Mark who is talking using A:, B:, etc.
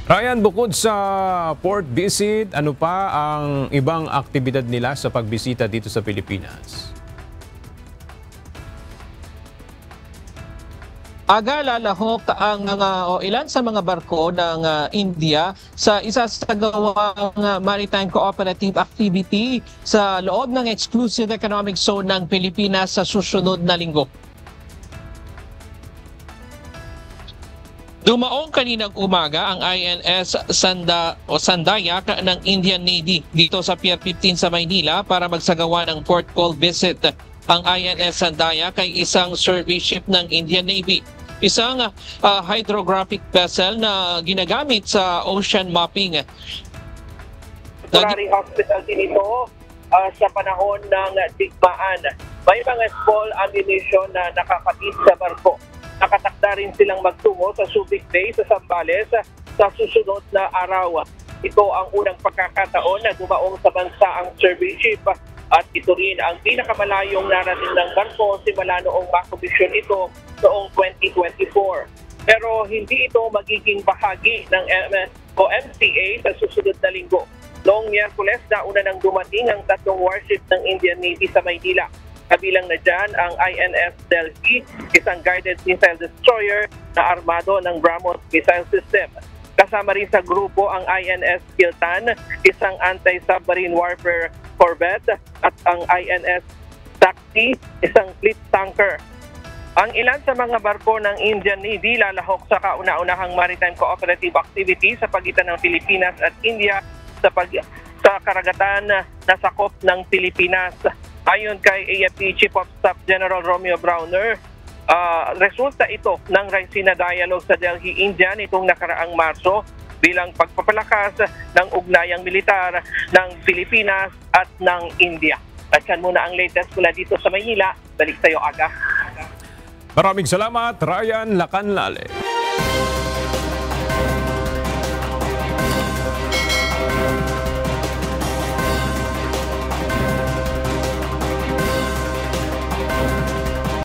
A: Ryan, bukod sa port visit, ano pa ang ibang aktibidad nila sa pagbisita dito sa Pilipinas?
B: Aga lalahok ang ilan sa mga barko ng India sa isa sa gawang maritime cooperative activity sa loob ng exclusive economic zone ng Pilipinas sa susunod na linggo. Dumaong kaninang umaga ang INS Sandayak ng Indian Navy dito sa Pier 15 sa Maynila para magsagawa ng port call visit. Ang INS Sandayak ay isang survey ship ng Indian Navy, isang hydrographic vessel na ginagamit sa ocean mapping.
C: Temporary hospital din ito sa panahon ng digmaan. May mga small ammunition na nakakatid sa barko. Nakatakda rin silang magtungo sa Subic Bay sa Zambales sa susunod na araw. Ito ang unang pagkakataon na dumaong sa bansa ang survey ship at ito rin ang pinakamalayong narating ng barko simula noong makomisyon ito noong 2024. Pero hindi ito magiging bahagi ng MCA sa susunod na linggo. Noong Miyerkules, nauna nang dumating ang 3 warship ng Indian Navy sa Maynila. Kabilang na dyan ang INS Delhi, isang guided missile destroyer na armado ng BrahMos missile system. Kasama rin sa grupo ang INS Kiltan, isang anti-submarine warfare corvette, at ang INS Taxi, isang fleet tanker. Ang ilan sa mga barko ng Indian Navy lalahok sa kauna-unahang maritime cooperative activity sa pagitan ng Pilipinas at India sa karagatan na sakop ng Pilipinas. Ayon kay AFP Chief of Staff General Romeo Browner, resulta ito ng Raisina Dialogue sa Delhi, India nitong nakaraang Marso bilang pagpapalakas ng ugnayang militar ng Pilipinas at ng India. At yan muna ang latest mula dito sa Maynila. Balik sa iyo, Aga.
A: Maraming salamat, Ryan Lacanlale.